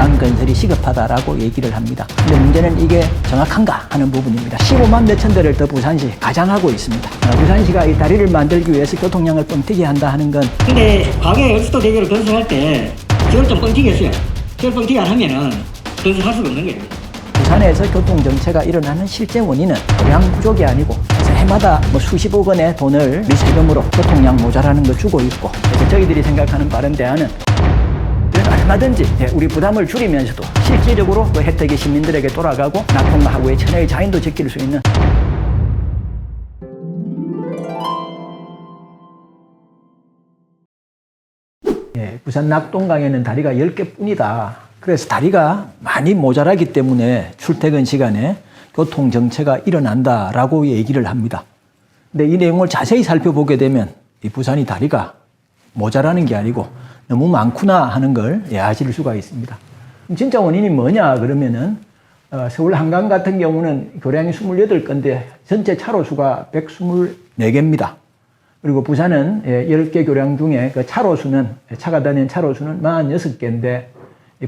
교량 건설이 시급하다라고 얘기를 합니다. 근데 문제는 이게 정확한가 하는 부분입니다. 15만 몇천 대를 더 부산시 가장하고 있습니다. 부산시가 이 다리를 만들기 위해서 교통량을 뻥튀기 한다 하는 건 근데 과거에 얼스토 대교를 건설할 때 지을 좀 뻥튀기 했어요. 지을 뻥튀기 안 하면은 건설할 수가 없는 거예요. 부산에서 교통정체가 일어나는 실제 원인은 교량 부족이 아니고 그래서 해마다 수십억 원의 돈을 우리 세금으로 교통량 모자라는 거 주고 있고, 그래서 저희들이 생각하는 바른 대안은 얼마든지 우리 부담을 줄이면서도 실질적으로 그 혜택이 시민들에게 돌아가고 낙동강하고의 천혜의 자연도 지킬 수 있는 부산 낙동강에는 다리가 10개뿐이다. 그래서 다리가 많이 모자라기 때문에 출퇴근 시간에 교통정체가 일어난다라고 얘기를 합니다. 근데 이 내용을 자세히 살펴보게 되면 이 부산이 다리가 모자라는 게 아니고 너무 많구나 하는 걸 아실 수가 있습니다. 진짜 원인이 뭐냐 그러면은 서울 한강 같은 경우는 교량이 28건데 전체 차로수가 124개입니다. 그리고 부산은 10개 교량 중에 그 차가 다니는 차로수는 46개인데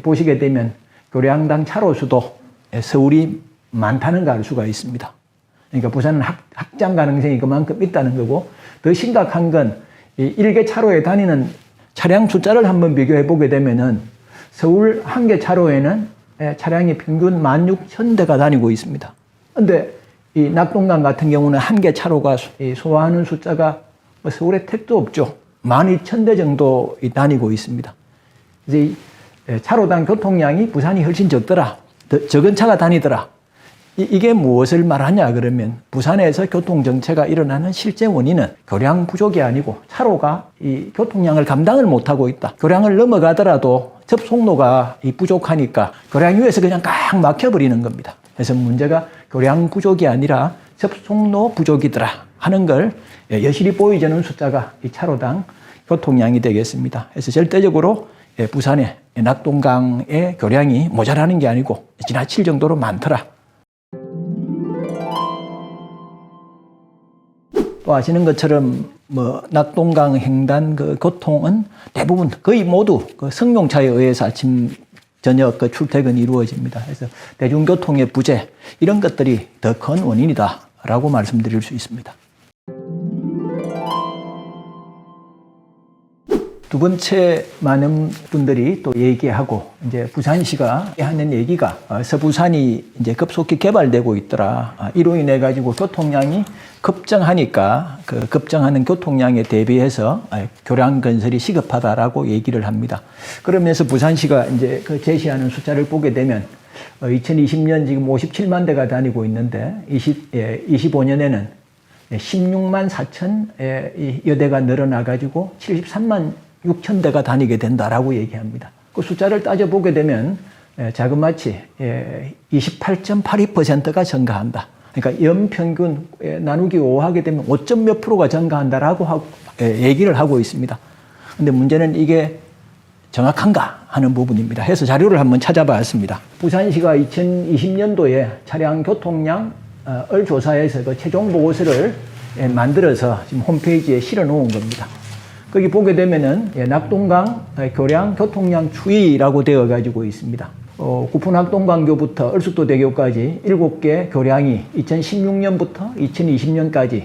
보시게 되면 교량당 차로수도 서울이 많다는 걸 알 수가 있습니다. 그러니까 부산은 확장 가능성이 그만큼 있다는 거고, 더 심각한 건 이 1개 차로에 다니는 차량 숫자를 한번 비교해 보게 되면은 서울 한 개 차로에는 차량이 평균 16,000대가 다니고 있습니다. 근데 이 낙동강 같은 경우는 한 개 차로가 소화하는 숫자가 서울에 택도 없죠. 12,000대 정도 다니고 있습니다. 이제 차로당 교통량이 부산이 훨씬 적더라. 적은 차가 다니더라. 이게 무엇을 말하냐 그러면 부산에서 교통정체가 일어나는 실제 원인은 교량 부족이 아니고 차로가 이 교통량을 감당을 못하고 있다. 교량을 넘어가더라도 접속로가 부족하니까 교량 위에서 그냥 꽉 막혀버리는 겁니다. 그래서 문제가 교량 부족이 아니라 접속로 부족이더라 하는 걸 여실히 보이지는 숫자가 이 차로당 교통량이 되겠습니다. 그래서 절대적으로 부산의 낙동강의 교량이 모자라는 게 아니고 지나칠 정도로 많더라. 또 아시는 것처럼 낙동강 횡단 그 교통은 대부분 거의 모두 그 승용차에 의해서 아침 저녁 그 출퇴근이 이루어집니다. 그래서 대중교통의 부재 이런 것들이 더 큰 원인이다라고 말씀드릴 수 있습니다. 두 번째, 많은 분들이 또 얘기하고 이제 부산시가 하는 얘기가 서부산이 이제 급속히 개발되고 있더라. 이로 인해 가지고 교통량이 급증하니까 그 급증하는 교통량에 대비해서 교량 건설이 시급하다라고 얘기를 합니다. 그러면서 부산시가 이제 그 제시하는 숫자를 보게 되면 2020년 지금 57만 대가 다니고 있는데 25년에는 16만 4천여 대가 늘어나 가지고 73만 6천 대가 다니게 된다라고 얘기합니다. 그 숫자를 따져보게 되면 자그마치 28.82%가 증가한다. 그러니까 연평균 나누기 5 하게 되면 5점 몇 프로가 증가한다라고 얘기를 하고 있습니다. 근데 문제는 이게 정확한가 하는 부분입니다. 해서 자료를 한번 찾아봤습니다. 부산시가 2020년도에 차량 교통량을 조사해서 그 최종 보고서를 만들어서 지금 홈페이지에 실어 놓은 겁니다. 거기 보게 되면은 낙동강 교량 교통량 추이라고 되어 가지고 있습니다. 구포 낙동강교부터 얼숙도 대교까지 7개 교량이 2016년부터 2020년까지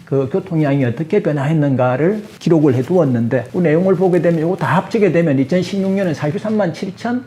그 교통량이 어떻게 변화했는가를 기록을 해 두었는데 그 내용을 보게 되면 이거 다 합치게 되면 2016년은 43만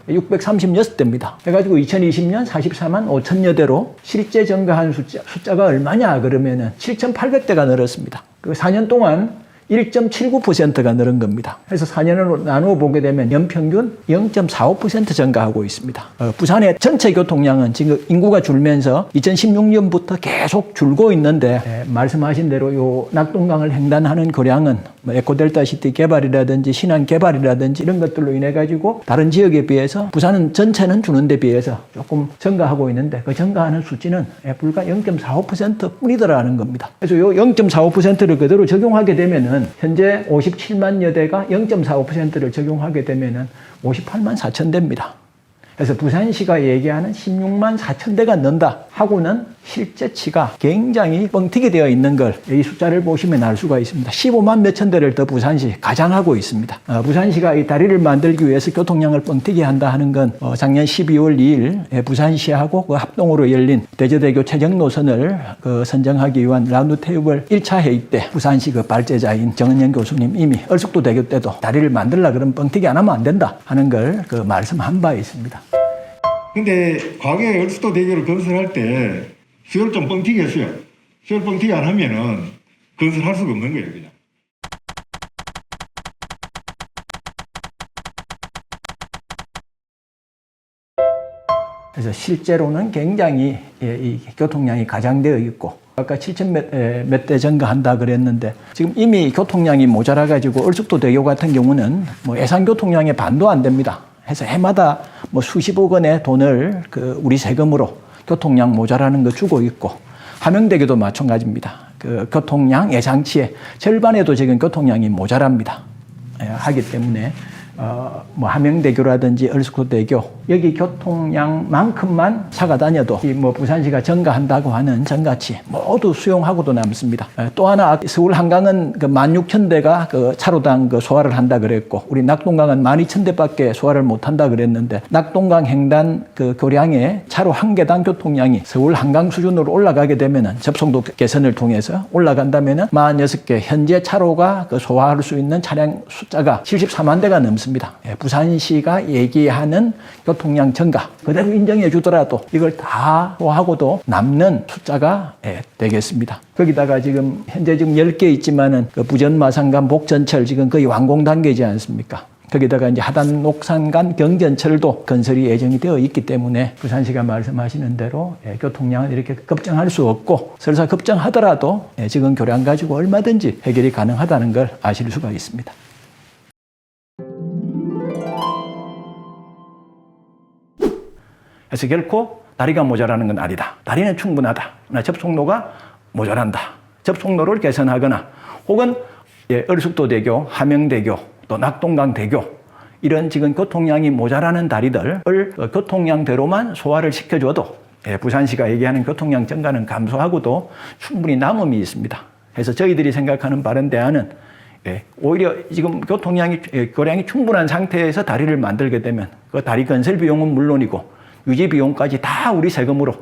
7,636대입니다. 해가지고 2020년 44만 5천여 대로 실제 증가한 숫자가 얼마냐 그러면은 7,800대가 늘었습니다. 그 4년 동안 1.79%가 늘은 겁니다. 그래서 4년으로 나누어 보게 되면 연평균 0.45% 증가하고 있습니다. 부산의 전체 교통량은 지금 인구가 줄면서 2016년부터 계속 줄고 있는데 말씀하신 대로 요 낙동강을 횡단하는 교량은 에코델타시티 개발이라든지 신안 개발이라든지 이런 것들로 인해 가지고 다른 지역에 비해서 부산은 전체는 주는 데 비해서 조금 증가하고 있는데 그 증가하는 수치는 불과 0.45% 뿐이더라는 겁니다. 그래서 요 0.45%를 그대로 적용하게 되면은 현재 57만여 대가 0.45%를 적용하게 되면은 58만 4천 대입니다. 그래서 부산시가 얘기하는 16만 4천 대가 는다. 하고는 실제치가 굉장히 뻥튀기 되어 있는 걸 이 숫자를 보시면 알 수가 있습니다. 15만 몇천 대를 더 부산시 가장하고 있습니다. 부산시가 이 다리를 만들기 위해서 교통량을 뻥튀기 한다 하는 건 작년 12월 2일 부산시하고 그 합동으로 열린 대저대교 최정 노선을 선정하기 위한 라운드 테이블 1차 회의 때 부산시 그 발제자인 정은영 교수님 이미 얼숙도 대교 때도 다리를 만들라 그러면 뻥튀기 안 하면 안 된다 하는 걸 그 말씀한 바 있습니다. 근데 과거에 얼숙도 대교를 건설할 때 수요를 좀 뻥튀기 했어요. 수요를 뻥튀기 안 하면은 건설할 수가 없는 거예요, 그냥. 그래서 실제로는 굉장히 이 교통량이 가장되어 있고 아까 7천 몇 대 증가한다 그랬는데 지금 이미 교통량이 모자라 가지고 얼숙도 대교 같은 경우는 뭐 예상 교통량의 반도 안 됩니다. 해서 해마다 뭐 수십억 원의 돈을 그 우리 세금으로 교통량 모자라는 거 주고 있고 함영대교도 마찬가지입니다. 그 교통량 예상치의 절반에도 지금 교통량이 모자랍니다. 하기 때문에 뭐 함영대교라든지 얼숙도대교 여기 교통량만큼만 차가 다녀도 이 뭐 부산시가 증가한다고 하는 증가치 모두 수용하고도 남습니다. 또 하나 서울 한강은 그 16,000대가 그 차로당 그 소화를 한다 그랬고 우리 낙동강은 12,000대밖에 소화를 못 한다 그랬는데 낙동강 횡단 그 교량의 차로 한 개당 교통량이 서울 한강 수준으로 올라가게 되면은 접속도 개선을 통해서 올라간다면은 46개 현재 차로가 그 소화할 수 있는 차량 숫자가 74만 대가 넘습니다. 부산시가 얘기하는 교통량 증가 그대로 인정해 주더라도 이걸 다 소화하고도 남는 숫자가 되겠습니다. 거기다가 지금 현재 지금 10개 있지만은 그 부전 마산간 복전철 지금 거의 완공 단계이지 않습니까? 거기다가 이제 하단 녹산간 경전철도 건설이 예정이 되어 있기 때문에 부산시가 말씀하시는 대로 교통량은 이렇게 급증할 수 없고 설사 급증하더라도 지금 교량 가지고 얼마든지 해결이 가능하다는 걸 아실 수가 있습니다. 그래서 결코 다리가 모자라는 건 아니다. 다리는 충분하다. 접속로가 모자란다. 접속로를 개선하거나 혹은 얼숙도대교, 함영대교, 또 낙동강대교 이런 지금 교통량이 모자라는 다리들을 교통량대로만 소화를 시켜줘도 부산시가 얘기하는 교통량 증가는 감소하고도 충분히 남음이 있습니다. 그래서 저희들이 생각하는 바른 대안은 오히려 지금 교량이 충분한 상태에서 다리를 만들게 되면 그 다리 건설 비용은 물론이고 유지 비용까지 다 우리 세금으로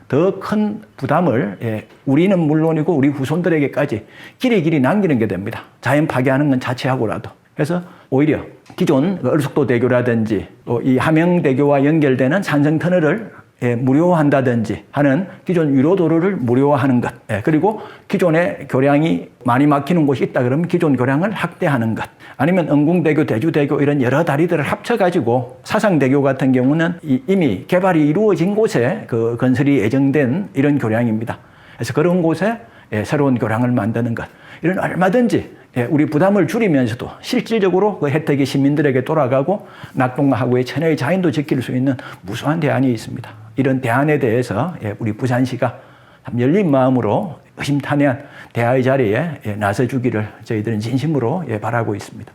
더 큰 부담을 우리는 물론이고 우리 후손들에게까지 길이 남기는 게 됩니다. 자연 파괴하는 건 자체하고라도. 그래서 오히려 기존 얼숙도대교라든지 또 이 함영대교와 연결되는 산성터널을 무료화한다든지 하는 기존 유로도로를 무료화하는 것. 그리고 기존의 교량이 많이 막히는 곳이 있다 그러면 기존 교량을 확대하는 것. 아니면 은궁대교, 대주대교 이런 여러 다리들을 합쳐가지고 사상대교 같은 경우는 이미 개발이 이루어진 곳에 그 건설이 예정된 이런 교량입니다. 그래서 그런 곳에 새로운 교량을 만드는 것. 이런 얼마든지 우리 부담을 줄이면서도 실질적으로 그 혜택이 시민들에게 돌아가고 낙동강하고의 천혜의 자연도 지킬 수 있는 무수한 대안이 있습니다. 이런 대안에 대해서 우리 부산시가 참 열린 마음으로 의심탄회한 대화의 자리에 나서주기를 저희들은 진심으로 바라고 있습니다.